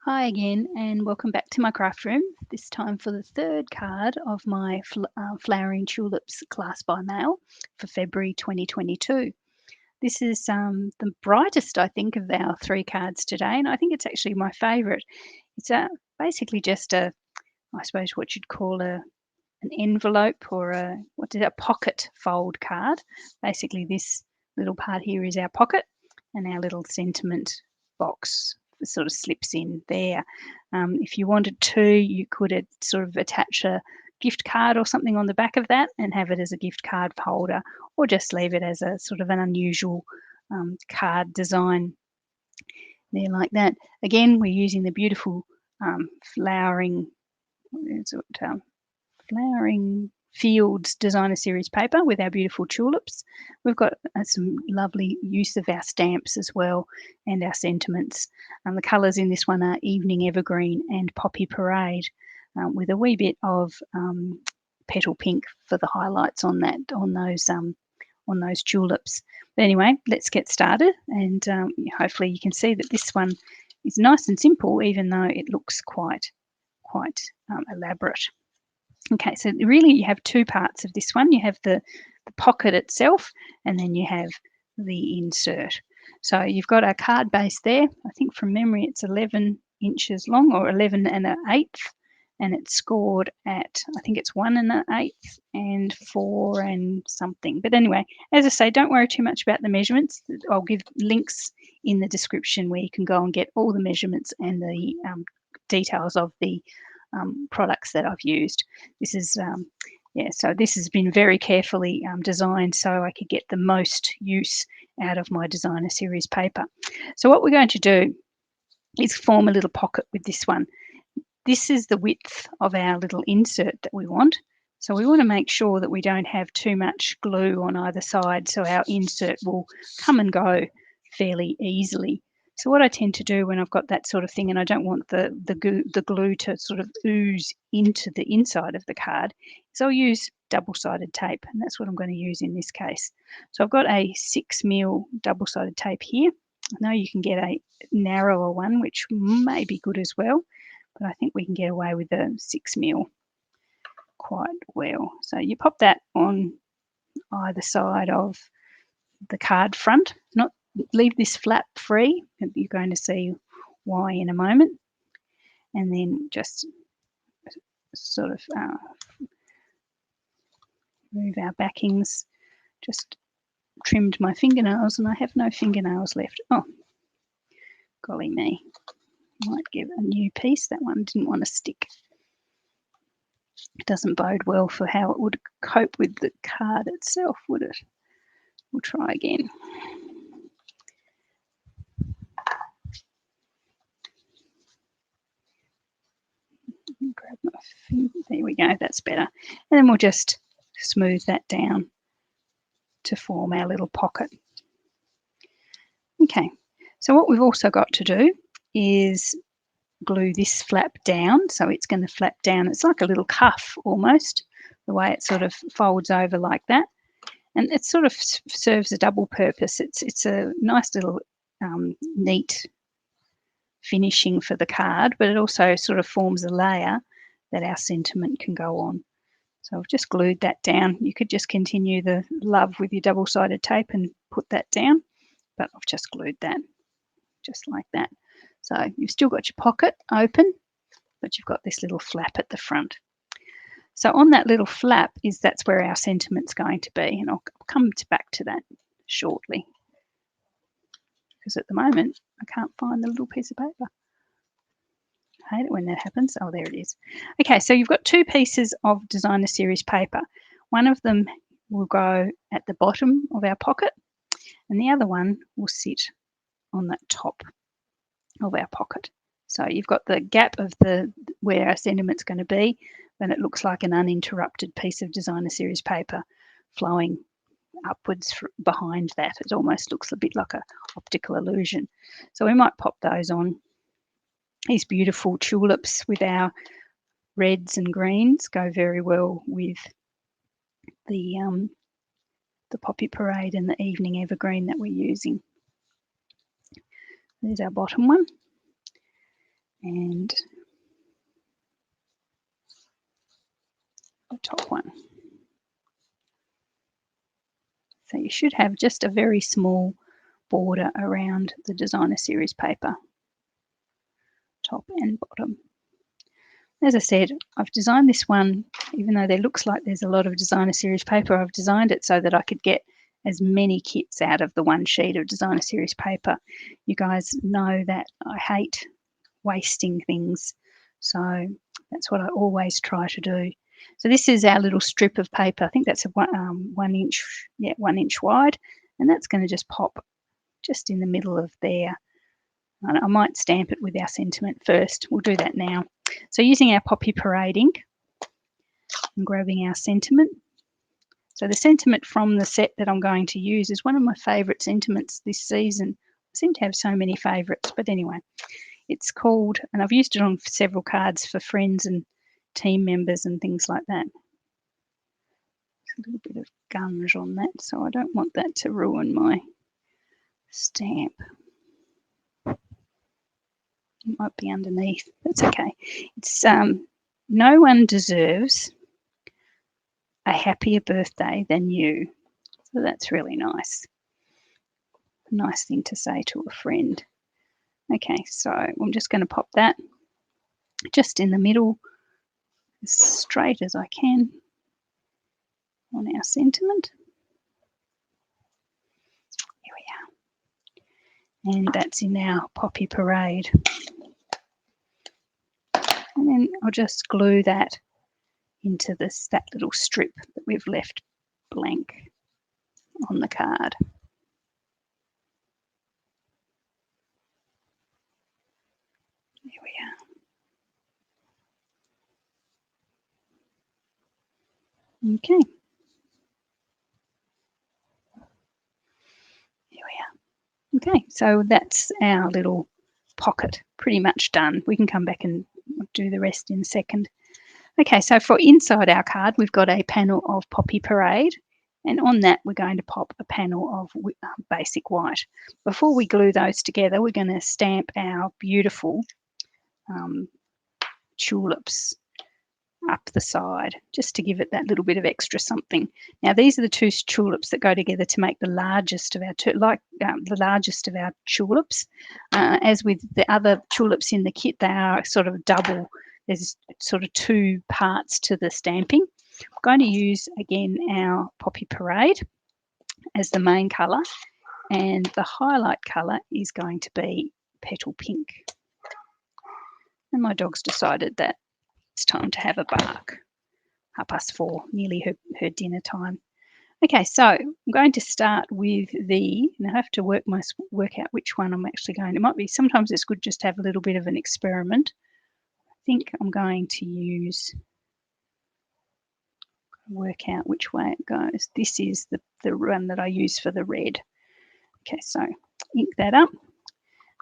Hi again, and welcome back to my craft room. This time for the third card of my Flowering Tulips class by mail for February 2022. This is the brightest, I think, of our three cards today, and I think it's actually my favourite. It's basically just I suppose, what you'd call an envelope or a pocket fold card. Basically, this little part here is our pocket, and our little sentiment box sort of slips in there. If you wanted to, you could sort of attach a gift card or something on the back of that and have it as a gift card holder, or just leave it as a sort of an unusual card design there like that. Again, we're using the beautiful flowering, Flowering Fields Designer Series paper with our beautiful tulips. We've got some lovely use of our stamps as well and our sentiments. The colours in this one are Evening Evergreen and Poppy Parade, with a wee bit of petal pink for the highlights on those tulips. But anyway, let's get started, and hopefully you can see that this one is nice and simple, even though it looks quite elaborate. Okay, so really you have two parts of this one. You have the pocket itself, and then you have the insert. So you've got a card base there. I think from memory it's 11 inches long, or 11 and an eighth, and it's scored at, I think it's 1 and an eighth and 4 and something. But anyway, as I say, don't worry too much about the measurements. I'll give links in the description where you can go and get all the measurements and the details of the products that I've used. This is so this has been very carefully designed so I could get the most use out of my designer series paper. So what we're going to do is form a little pocket with this one. This is the width of our little insert that we want. So we want to make sure that we don't have too much glue on either side, so our insert will come and go fairly easily. So what I tend to do when I've got that sort of thing and I don't want the glue to sort of ooze into the inside of the card is I'll use double-sided tape, and that's what I'm going to use in this case. So I've got a 6mm double-sided tape here. I know you can get a narrower one, which may be good as well, but I think we can get away with a 6mm quite well. So you pop that on either side of the card front. Not leave this flap free. You're going to see why in a moment. And then just sort of move our backings. Just trimmed my fingernails and I have no fingernails left. Oh, golly me. Might give a new piece. That one didn't want to stick. It doesn't bode well for how it would cope with the card itself, would it? We'll try again. Grab my finger. There we go, that's better. And then we'll just smooth that down to form our little pocket. Okay, so what we've also got to do is glue this flap down. So it's going to flap down. It's like a little cuff almost, the way it sort of folds over like that. And it sort of serves a double purpose. It's a nice little neat finishing for the card, but it also sort of forms a layer that our sentiment can go on. So I've just glued that down. You could just continue the love with your double-sided tape and put that down, but I've just glued that just like that. So you've still got your pocket open, but you've got this little flap at the front. So on that little flap that's where our sentiment's going to be, and I'll come back to that shortly, because at the moment I can't find the little piece of paper. I hate it when that happens. Oh, there it is. Okay, so you've got two pieces of designer series paper. One of them will go at the bottom of our pocket, and the other one will sit on that top of our pocket. So you've got the gap of where our sentiment's going to be, then it looks like an uninterrupted piece of designer series paper flowing upwards behind that. It almost looks a bit like an optical illusion. So we might pop those on. These beautiful tulips with our reds and greens go very well with the Poppy Parade and the Evening Evergreen that we're using. There's our bottom one. and the top one. So you should have just a very small border around the designer series paper, top and bottom. As I said, I've designed this one, even though there looks like there's a lot of designer series paper, I've designed it so that I could get as many kits out of the one sheet of designer series paper. You guys know that I hate wasting things, so that's what I always try to do. So this is our little strip of paper. I think that's a 1 inch, 1 inch wide, and that's going to just pop just in the middle of there. And I might stamp it with our sentiment first. We'll do that now. So using our Poppy Parade ink and grabbing our sentiment. So the sentiment from the set that I'm going to use is one of my favourite sentiments this season. I seem to have so many favourites, but anyway, it's called, and I've used it on several cards for friends and team members and things like that. There's a little bit of gunge on that, so I don't want that to ruin my stamp. It might be underneath. That's okay. It's no one deserves a happier birthday than you. So that's really nice. A nice thing to say to a friend. Okay, so I'm just going to pop that just in the middle, as straight as I can on our sentiment. Here we are. And that's in our Poppy Parade. And then I'll just glue that into that little strip that we've left blank on the card. There we are. Okay. Here we are. Okay, so that's our little pocket pretty much done. We can come back and do the rest in a second. Okay, so for inside our card, we've got a panel of Poppy Parade, and on that we're going to pop a panel of basic white. Before we glue those together, we're going to stamp our beautiful tulips up the side, just to give it that little bit of extra something. Now these are the two tulips that go together to make the largest of our tulips. As with the other tulips in the kit, they are sort of double. There's sort of two parts to the stamping. I'm going to use again our Poppy Parade as the main colour, and the highlight colour is going to be Petal Pink. And my dog's decided that it's time to have a bark. 4:30, nearly her dinner time. Okay, so I'm going to start with and I have to work out which one I'm actually going. It might be, sometimes it's good just to have a little bit of an experiment. I think I'm going to work out which way it goes. This is the one that I use for the red. Okay, so ink that up,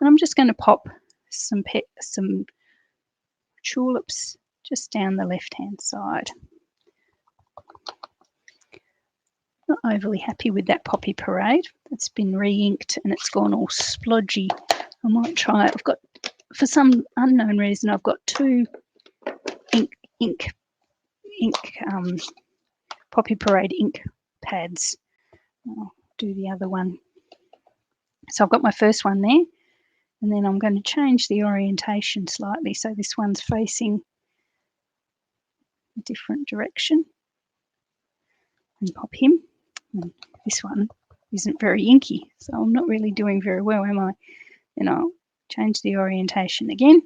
and I'm just going to pop some tulips just down the left-hand side. Not overly happy with that Poppy Parade. It's been re-inked and it's gone all splodgy. I might try it. I've got, for some unknown reason, I've got two ink Poppy Parade ink pads. I'll do the other one. So I've got my first one there, and then I'm going to change the orientation slightly so this one's facing a different direction, and pop him. And this one isn't very inky, so I'm not really doing very well, am I? Then I'll change the orientation again,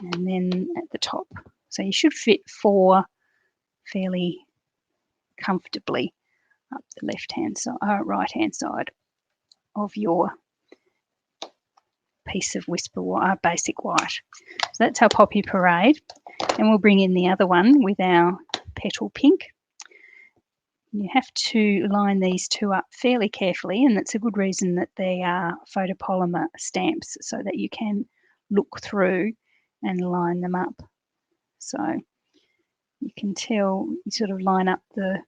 and then at the top. So you should fit 4 fairly comfortably up the left-hand side, right-hand side of your piece of whisper wire, basic white. So that's our Poppy Parade, and we'll bring in the other one with our Petal Pink. You have to line these two up fairly carefully, and that's a good reason that they are photopolymer stamps, so that you can look through and line them up. So you can tell, you sort of line up the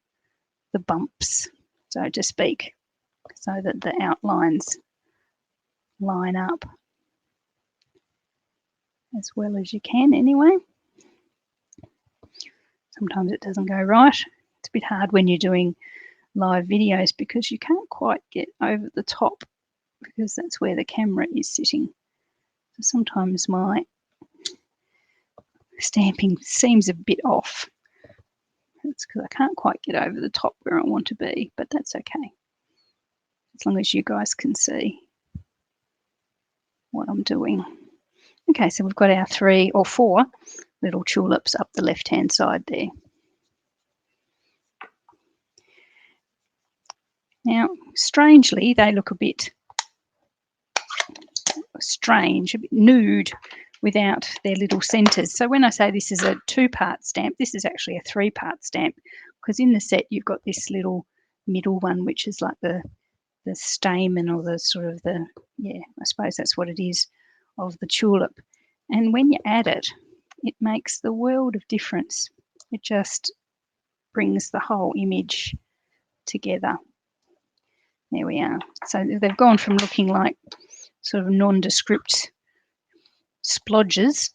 bumps, so to speak, so that the outlines line up. as well as you can anyway. Sometimes it doesn't go right. It's a bit hard when you're doing live videos because you can't quite get over the top because that's where the camera is sitting. So sometimes my stamping seems a bit off. It's because I can't quite get over the top where I want to be, but that's okay. As long as you guys can see what I'm doing. Okay, so we've got our 3 or 4 little tulips up the left-hand side there. Now, strangely, they look a bit strange, a bit nude without their little centres. So when I say this is a 2-part stamp, this is actually a 3-part stamp, because in the set you've got this little middle one, which is like the stamen, or the sort of the, yeah, I suppose that's what it is, of the tulip. And when you add it, it makes the world of difference. It just brings the whole image together. There we are. So they've gone from looking like sort of nondescript splodges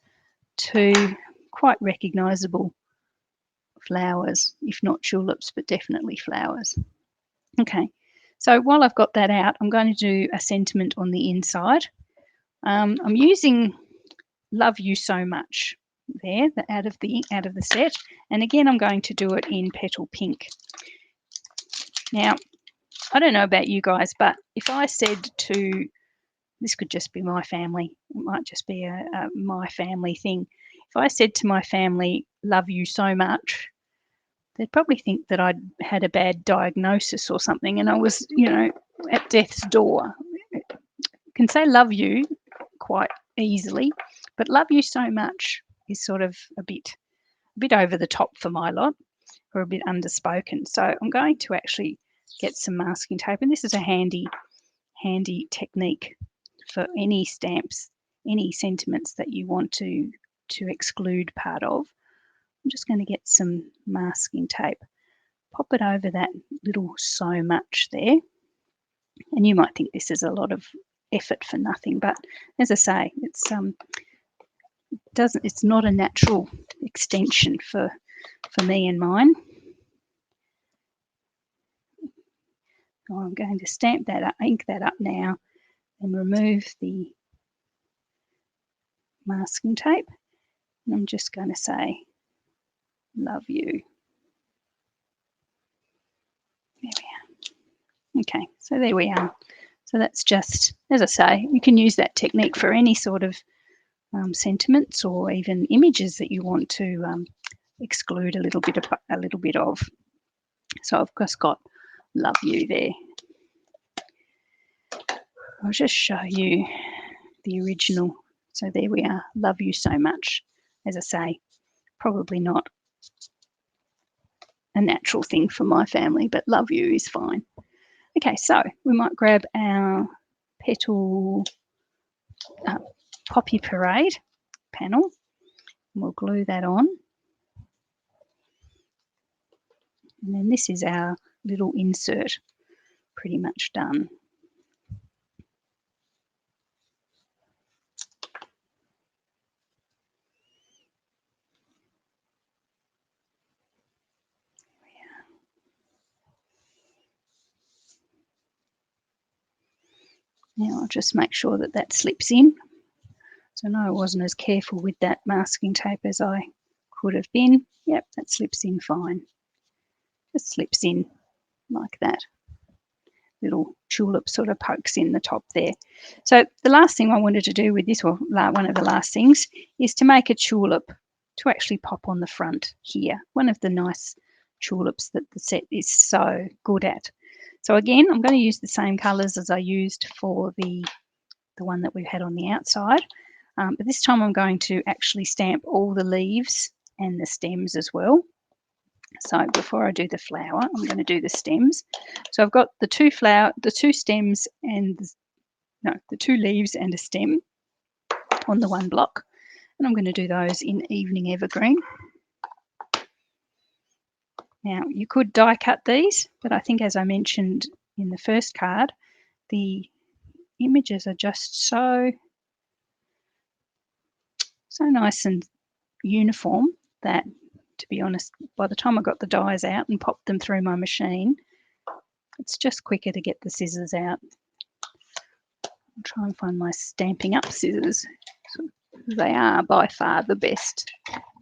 to quite recognisable flowers, if not tulips, but definitely flowers. Okay, so while I've got that out, I'm going to do a sentiment on the inside. I'm using Love You So Much there, out of the set, and again I'm going to do it in Petal Pink. Now, I don't know about you guys, but if I said to, this could just be my family, it might just be a my family thing. If I said to my family, love you so much, they'd probably think that I'd had a bad diagnosis or something and I was, at death's door. I can say love you quite easily, but love you so much is sort of a bit over the top for my lot, or a bit underspoken. So I'm going to actually get some masking tape, and this is a handy technique for any stamps, any sentiments that you want to exclude part of. I'm just going to get some masking tape, pop it over that little so much there. And you might think this is a lot of effort for nothing, but as I say, it's not a natural extension for me and mine. I'm going to stamp that up, ink that up now, and remove the masking tape. And I'm just going to say, love you. There we are. Okay, so there we are. So that's just, as I say, you can use that technique for any sort of sentiments or even images that you want to exclude a little bit of. So I've just got love you there. I'll just show you the original. So there we are, love you so much. As I say, probably not a natural thing for my family, but love you is fine. Okay, so we might grab our petal Poppy Parade panel, and we'll glue that on. And then this is our little insert, pretty much done. Now I'll just make sure that that slips in. So no, I wasn't as careful with that masking tape as I could have been. Yep, that slips in fine. Just slips in like that. Little tulip sort of pokes in the top there. So the last thing I wanted to do with this, or one of the last things, is to make a tulip to actually pop on the front here. One of the nice tulips that the set is so good at. So again, I'm going to use the same colours as I used for the one that we've had on the outside. But this time I'm going to actually stamp all the leaves and the stems as well. So before I do the flower, I'm going to do the stems. So I've got the two stems and the 2 leaves and a stem on the one block. And I'm going to do those in Evening Evergreen. Now, you could die cut these, but I think, as I mentioned in the first card, the images are just so so nice and uniform that, to be honest, by the time I got the dies out and popped them through my machine, it's just quicker to get the scissors out. I'll try and find my Stampin' Up scissors. They are by far the best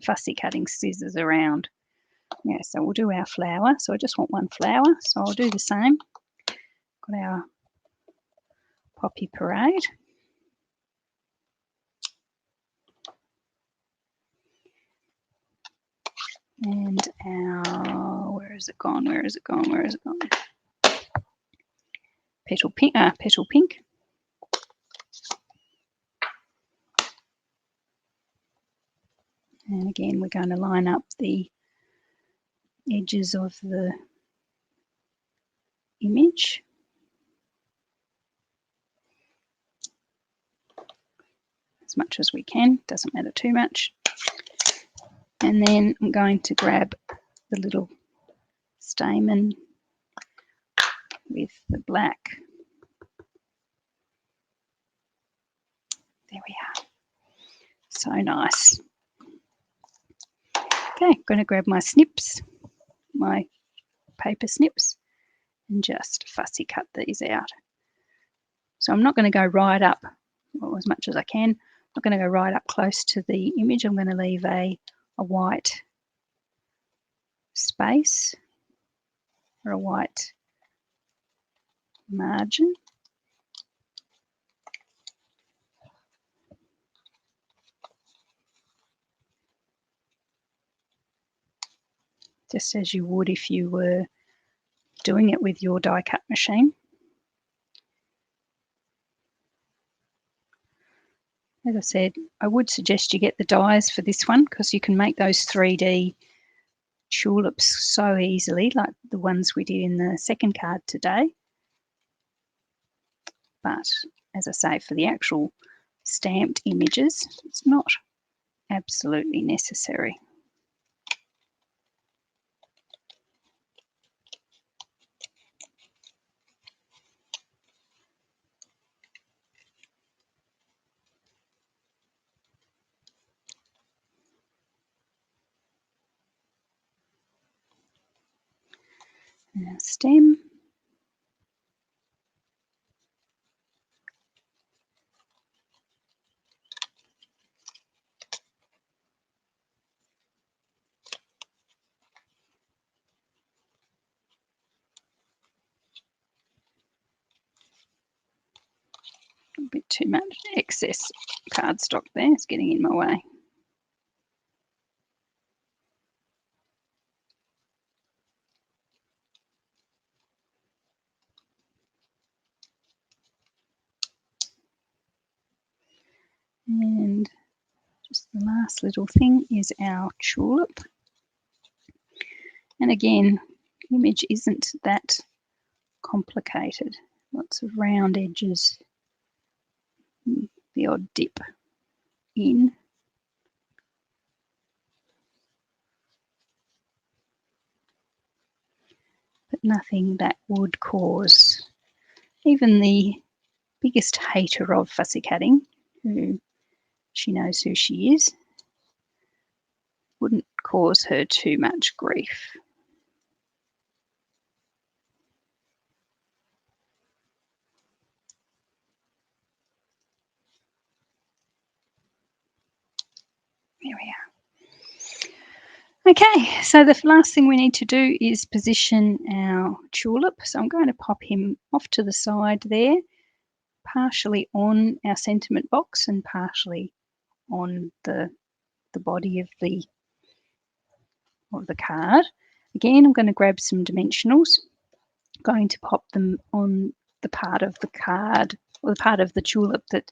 fussy cutting scissors around. Yeah, so we'll do our flower. So I just want one flower, so I'll do the same. Got our Poppy Parade. And our, where is it gone? Petal pink, petal pink. And again, we're going to line up the edges of the image. As much as we can, doesn't matter too much. And then I'm going to grab the little stamen with the black. There we are. So nice. Okay, I'm going to grab my snips, my paper snips, and just fussy cut these out. So I'm not going to go right up, well, as much as I can. I'm not going to go right up close to the image. I'm going to leave a white space or a white margin. Just as you would if you were doing it with your die cut machine. As I said, I would suggest you get the dies for this one because you can make those 3D tulips so easily, like the ones we did in the second card today. But as I say, for the actual stamped images, it's not absolutely necessary. Now stem. A bit too much excess cardstock there, it's getting in my way. And just the last little thing is our tulip. And again, the image isn't that complicated. Lots of round edges, the odd dip in. But nothing that would cause even the biggest hater of fussy cutting, who she knows who she is, wouldn't cause her too much grief. There we are. Okay, so the last thing we need to do is position our tulip. So I'm going to pop him off to the side there, partially on our sentiment box and partially on the body of the card. Again, I'm going to grab some dimensionals. I'm going to pop them on the part of the card, or the part of the tulip that's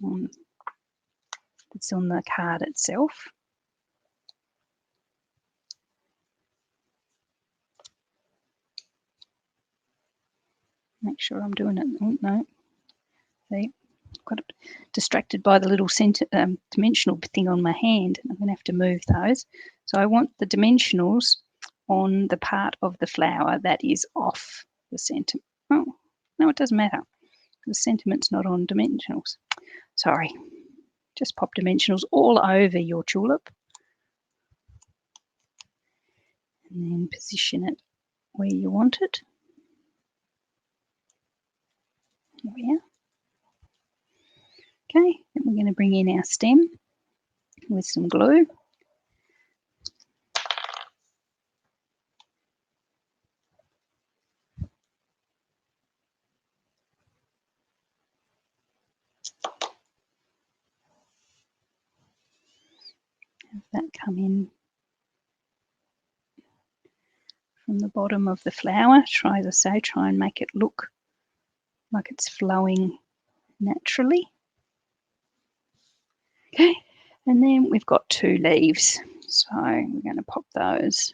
on the card itself. Make sure I'm doing it. Oh, no. See, got distracted by the little dimensional thing on my hand. I'm going to have to move those. So I want the dimensionals on the part of the flower that is off the sentiment. Oh, no, it doesn't matter. The sentiment's not on dimensionals. Sorry. Just pop dimensionals all over your tulip and then position it where you want it. There we are. Okay, then we're going to bring in our stem with some glue. Have that come in from the bottom of the flower. Try, as I say, try and make it look like it's flowing naturally. Okay, and then we've got 2 leaves, so we're going to pop those.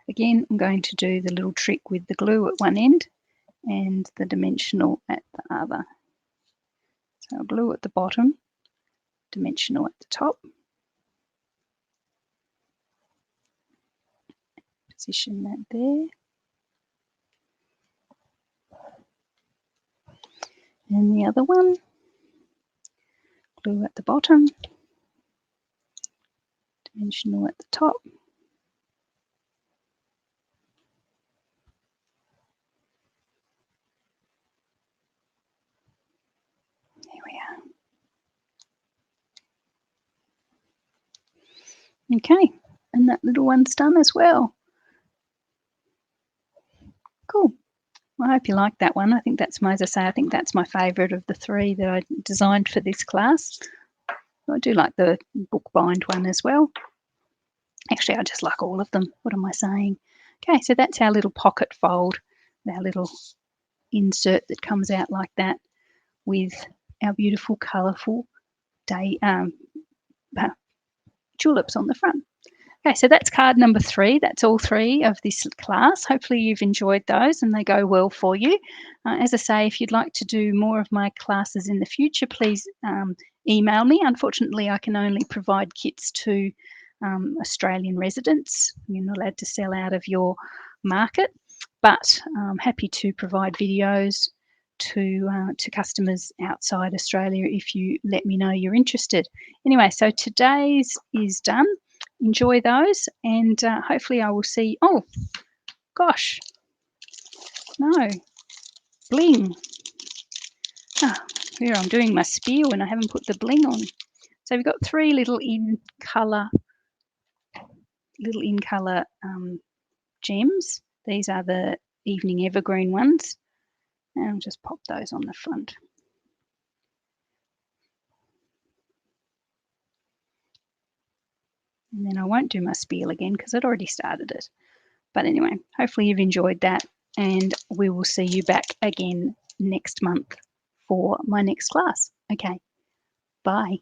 Again, I'm going to do the little trick with the glue at one end and the dimensional at the other. So glue at the bottom, dimensional at the top. Position that there. And the other one, glue at the bottom, dimensional at the top. There we are. Okay, and that little one's done as well. Cool. Well, I hope you like that one. I think that's my, as I say, I think that's my favourite of the 3 that I designed for this class. I do like the bookbind one as well. Actually, I just like all of them. What am I saying? Okay, so that's our little pocket fold, our little insert that comes out like that with our beautiful, colourful tulips on the front. Okay, so that's card number 3. That's all 3 of this class. Hopefully you've enjoyed those and they go well for you. As I say, if you'd like to do more of my classes in the future, please email me. Unfortunately, I can only provide kits to Australian residents. You're not allowed to sell out of your market, but I'm happy to provide videos to customers outside Australia if you let me know you're interested. Anyway, so today's is done. Enjoy those, and hopefully I will see. Oh gosh, no, bling. Here I'm doing my spiel and I haven't put the bling on. So we've got 3 little in colour gems. These are the evening evergreen ones, and I'll just pop those on the front. And then I won't do my spiel again because I'd already started it. But anyway, hopefully you've enjoyed that, and we will see you back again next month for my next class. Okay, bye.